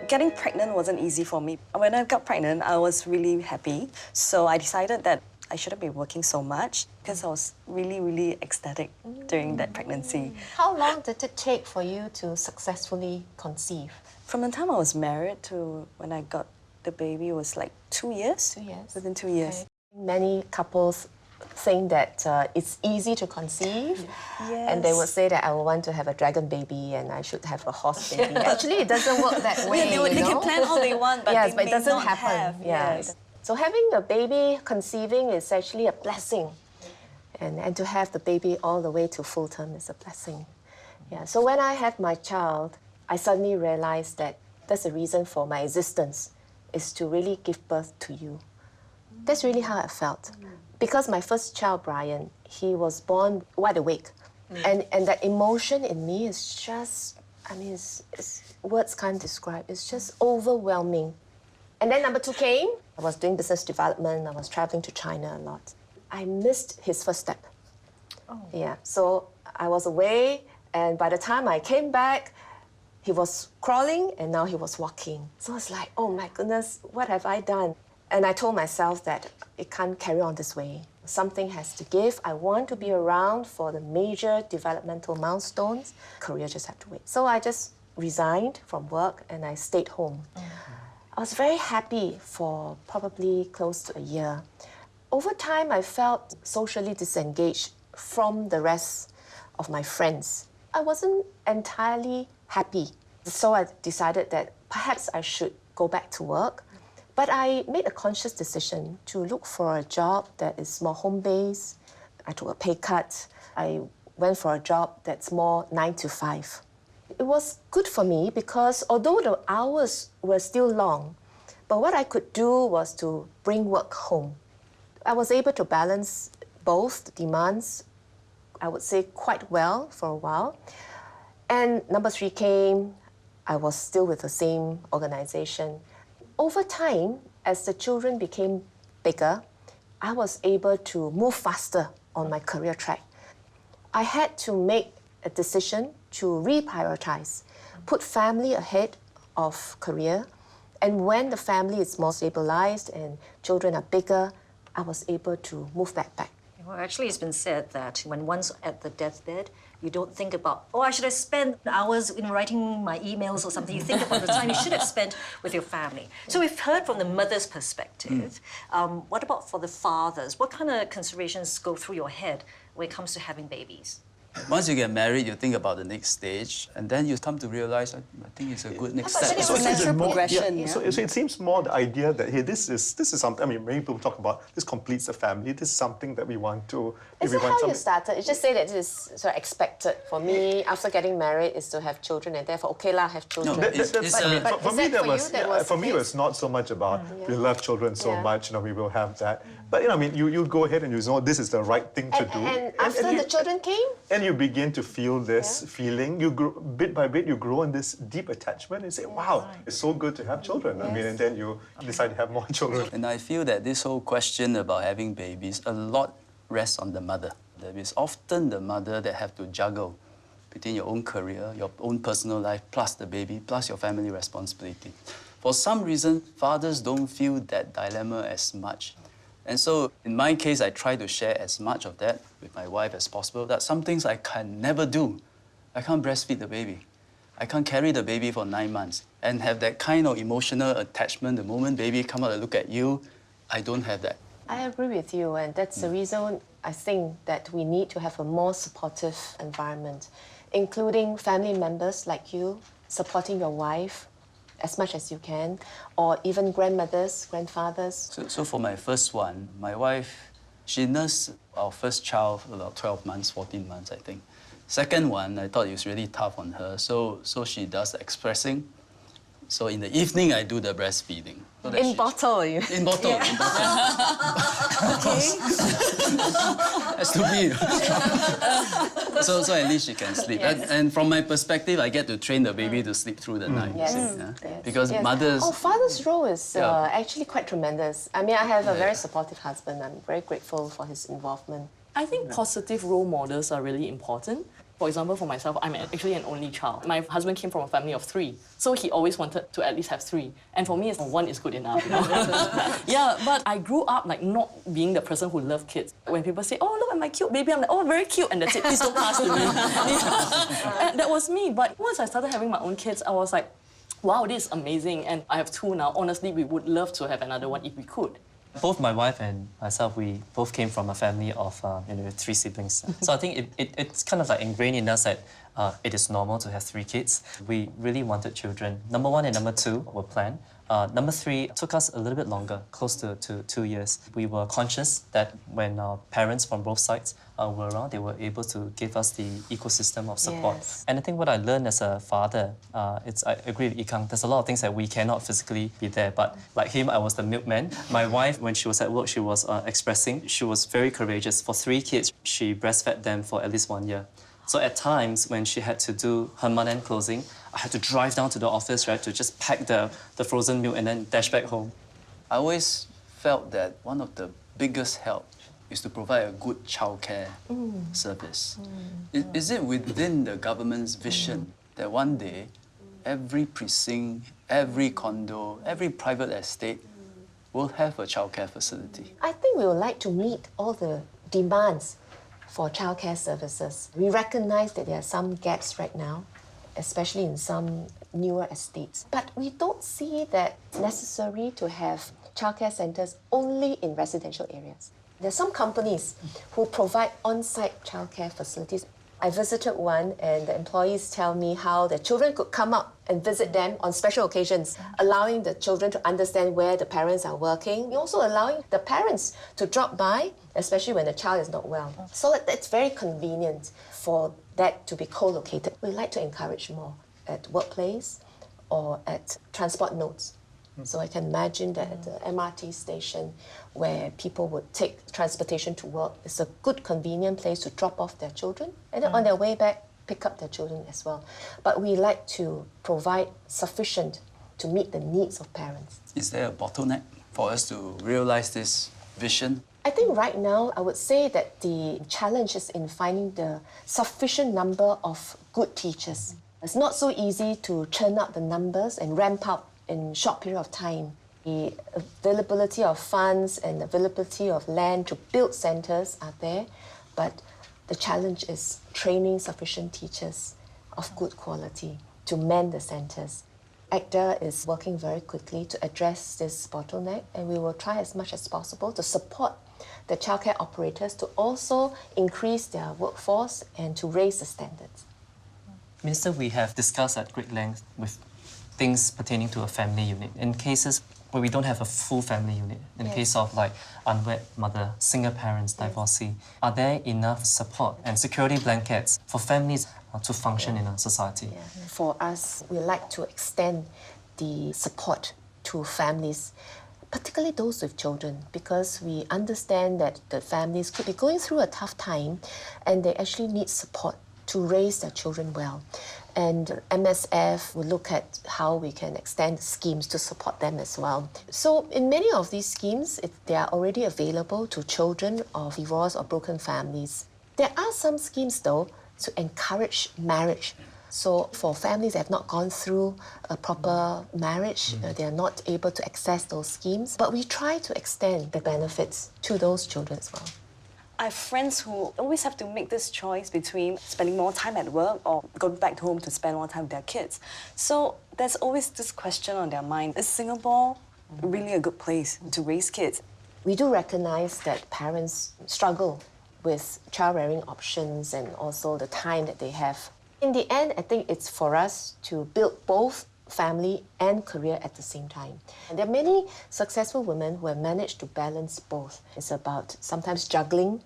Getting pregnant wasn't easy for me. When I got pregnant, I was really happy. So I decided that I shouldn't be working so much because I was really, really ecstatic during that pregnancy. How long did it take for you to successfully conceive? From the time I was married to when I got the baby was like 2 years. 2 years. Within 2 years. Okay. Many couples think that it's easy to conceive, Yes. and they would say that I will want to have a dragon baby and I should have a horse baby. Actually, it doesn't work that way. They can plan all they want, but yes, they but may it doesn't not happen. have. Yes. So having a baby, conceiving is actually a blessing, and to have the baby all the way to full term is a blessing. Yeah. So when I had my child, I suddenly realized that that's the reason for my existence, is to really give birth to you. That's really how I felt. Because my first child, Brian, he was born wide awake. And that emotion in me is just, I mean, it's words can't describe. It's just overwhelming. And then number 2 came. I was doing business development. I was traveling to China a lot. I missed his first step. Oh. Yeah, so I was away, and by the time I came back, he was crawling, and now he was walking. So it's like, oh my goodness, what have I done? And I told myself that it can't carry on this way. Something has to give. I want to be around for the major developmental milestones. Career just had to wait. So I just resigned from work and I stayed home. I was very happy for probably close to a year. Over time, I felt socially disengaged from the rest of my friends. I wasn't entirely happy. So I decided that perhaps I should go back to work. But I made a conscious decision to look for a job that is more home-based. I took a pay cut. I went for a job that's more 9 to 5. It was good for me because although the hours were still long, but what I could do was to bring work home. I was able to balance both demands, I would say, quite well for a while. And number 3 came. I was still with the same organization. Over time, as the children became bigger, I was able to move faster on my career track. I had to make a decision to reprioritize, put family ahead of career. And when the family is more stabilized and children are bigger, I was able to move that back. Well, actually, it's been said that when one's at the deathbed, you don't think about, oh, I should have spent hours in writing my emails or something. You think about the time you should have spent with your family. So we've heard from the mother's perspective. What about for the fathers? What kind of considerations go through your head when it comes to having babies? Once you get married, you think about the next stage, and then you come to realize, I think it's a good next step. It's a natural progression. Yeah. So it seems more the idea that, hey, this is something, I mean, many people talk about, this completes the family, this is something that we want to... Is it how you started? It's just say that this is sort of expected. For me, after getting married, is to have children, and therefore, okay lah, have children. No, for me, it was not so much about, we love children so much, we will have that. But, I mean, you go ahead and you know this is the right thing to do. And after the children came? And you begin to feel this feeling. You grow, bit by bit, you grow in this deep attachment and say, wow, it's so good to have children. I mean, and then you decide to have more children. And I feel that this whole question about having babies, a lot rests on the mother. There is often the mother that have to juggle between your own career, your own personal life, plus the baby, plus your family responsibility. For some reason, fathers don't feel that dilemma as much. And so, in my case, I try to share as much of that with my wife as possible, that some things I can never do. I can't breastfeed the baby. I can't carry the baby for 9 months and have that kind of emotional attachment. The moment baby come out and look at you, I don't have that. I agree with you, and that's the reason I think that we need to have a more supportive environment, including family members like you, supporting your wife as much as you can, or even grandmothers, grandfathers. So for my first one, my wife, she nursed our first child for about 12 months, 14 months, I think. Second one, I thought it was really tough on her, so she does the expressing. So in the evening, I do the breastfeeding. So In bottle, you In bottle, Yeah. in bottle. Has to be. so at least she can sleep. Yes. And from my perspective, I get to train the baby to sleep through the night. Yes. you see, yeah? Yes. Because Yes. mothers... Oh, father's role is actually quite tremendous. I mean, I have a very supportive husband. I'm very grateful for his involvement. I think positive role models are really important. For example, for myself, I'm actually an only child. My husband came from a family of 3, so he always wanted to at least have 3. And for me, one is good enough. You know? Yeah, but I grew up like not being the person who loved kids. When people say, "Oh, look at my cute baby," I'm like, "Oh, very cute," and that's it. Please don't pass to me. And that was me. But once I started having my own kids, I was like, wow, this is amazing. And I have 2 now. Honestly, we would love to have another one if we could. Both my wife and myself, we both came from a family of 3 siblings. So I think it's kind of like ingrained in us that it is normal to have 3 kids. We really wanted children. Number 1 and number 2 were planned. Number 3 took us a little bit longer, close to 2 years. We were conscious that when our parents from both sides were around, they were able to give us the ecosystem of support. Yes. And I think what I learned as a father, I agree with Ikang, there's a lot of things that we cannot physically be there, but like him, I was the milkman. My wife, when she was at work, she was expressing, she was very courageous. For 3 kids, she breastfed them for at least 1 year. So at times when she had to do her month-end closing, I had to drive down to the office, right, to just pack the frozen milk and then dash back home. I always felt that one of the biggest help is to provide a good childcare service. Is it within the government's vision that one day every precinct, every condo, every private estate will have a childcare facility? I think we would like to meet all the demands for childcare services. We recognize that there are some gaps right now, especially in some newer estates. But we don't see that it's necessary to have childcare centres only in residential areas. There are some companies who provide on-site childcare facilities. I visited one and the employees tell me how the children could come up and visit them on special occasions, allowing the children to understand where the parents are working, also allowing the parents to drop by, especially when the child is not well. So it's very convenient for that to be co-located. We like to encourage more at workplace or at transport nodes. So I can imagine that at the MRT station where people would take transportation to work, it's a good, convenient place to drop off their children and then on their way back, pick up their children as well. But we like to provide sufficient to meet the needs of parents. Is there a bottleneck for us to realize this vision? I think right now, I would say that the challenge is in finding the sufficient number of good teachers. It's not so easy to churn up the numbers and ramp up in a short period of time. The availability of funds and availability of land to build centres are there, but the challenge is training sufficient teachers of good quality to man the centres. ACDA is working very quickly to address this bottleneck, and we will try as much as possible to support the childcare operators to also increase their workforce and to raise the standards. Minister, we have discussed at great length with things pertaining to a family unit. In cases where we don't have a full family unit, in case of like unwed mother, single parents, divorcee, are there enough support and security blankets for families to function in a society? For us, we like to extend the support to families, particularly those with children, because we understand that the families could be going through a tough time and they actually need support to raise their children well. And MSF will look at how we can extend schemes to support them as well. So in many of these schemes, they are already available to children of divorced or broken families. There are some schemes, though, to encourage marriage. So for families that have not gone through a proper marriage, they are not able to access those schemes. But we try to extend the benefits to those children as well. I have friends who always have to make this choice between spending more time at work or going back home to spend more time with their kids. So there's always this question on their mind, is Singapore really a good place to raise kids? We do recognize that parents struggle with child-rearing options and also the time that they have. In the end, I think it's for us to build both family and career at the same time. And there are many successful women who have managed to balance both. It's about sometimes juggling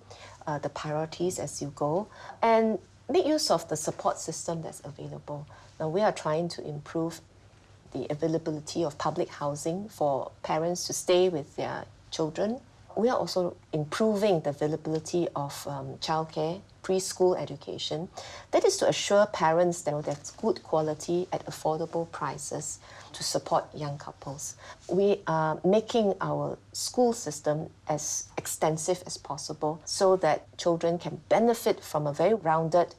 the priorities as you go and make use of the support system that's available. Now, we are trying to improve the availability of public housing for parents to stay with their children. We are also improving the availability of childcare, preschool education. That is to assure parents that there's good quality at affordable prices to support young couples. We are making our school system as extensive as possible so that children can benefit from a very rounded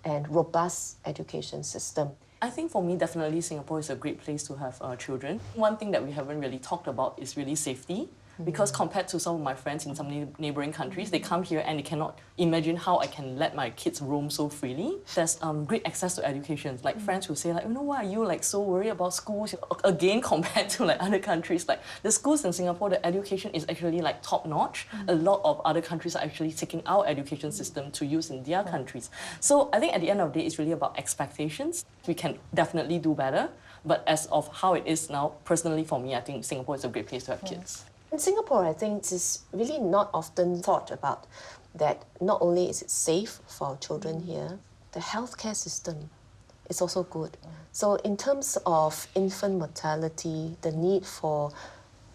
and robust education system. I think for me, definitely Singapore is a great place to have children. One thing that we haven't really talked about is really safety. Because compared to some of my friends in some neighboring countries, they come here and they cannot imagine how I can let my kids roam so freely. There's great access to education. Like friends who say, like, you know, why are you like so worried about schools? Again, compared to like other countries, like the schools in Singapore, the education is actually like top notch. A lot of other countries are actually taking our education system to use in their countries. So I think at the end of the day, it's really about expectations. We can definitely do better. But as of how it is now, personally for me, I think Singapore is a great place to have kids. In Singapore, I think it's really not often thought about that not only is it safe for our children here, the healthcare system is also good. So in terms of infant mortality, the need for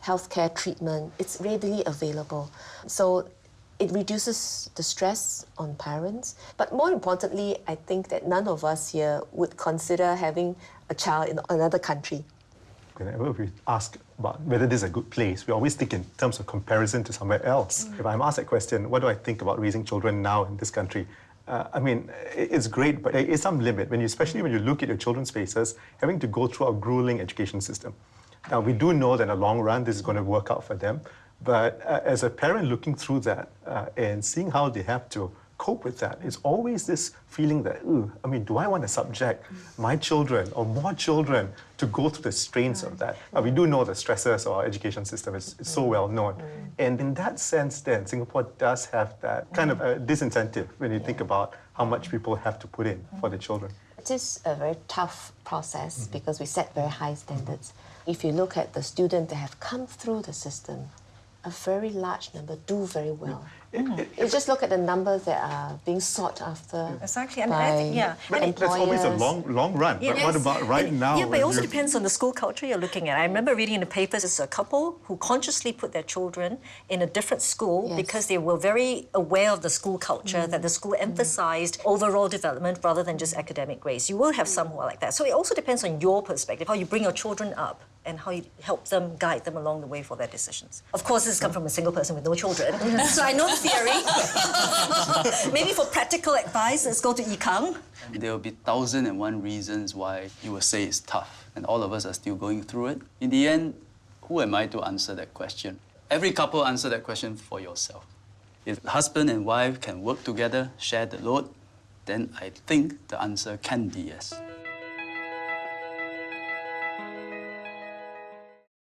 healthcare treatment, it's readily available. So it reduces the stress on parents. But more importantly, I think that none of us here would consider having a child in another country. Whenever we ask about whether this is a good place, we always think in terms of comparison to somewhere else. If I'm asked that question, what do I think about raising children now in this country? I mean, it's great, but there is some limit, especially when you look at your children's faces, having to go through a grueling education system. Now, we do know that in the long run, this is going to work out for them. But as a parent looking through that and seeing how they have to cope with that, it's always this feeling that, do I want to subject my children or more children to go through the strains of that? We do know the stresses of our education system is so well known. And in that sense, then, Singapore does have that kind of disincentive when you think about how much people have to put in for the children. It is a very tough process because we set very high standards. If you look at the students that have come through the system, a very large number do very well. You just look at the numbers that are being sought after. Exactly, and by But that's always a long run. But what about right now? Yeah, but it also depends on the school culture you're looking at. I remember reading in the papers, it's a couple who consciously put their children in a different school because they were very aware of the school culture, that the school emphasized overall development rather than just academic grades. You will have some who are like that. So it also depends on your perspective, how you bring your children up and how you help them, guide them along the way for their decisions. Of course, this has come from a single person with no children, so I know the theory. Maybe for practical advice, let's go to Yikang. There will be 1,001 reasons why you will say it's tough, and all of us are still going through it. In the end, who am I to answer that question? Every couple answer that question for yourself. If husband and wife can work together, share the load, then I think the answer can be yes.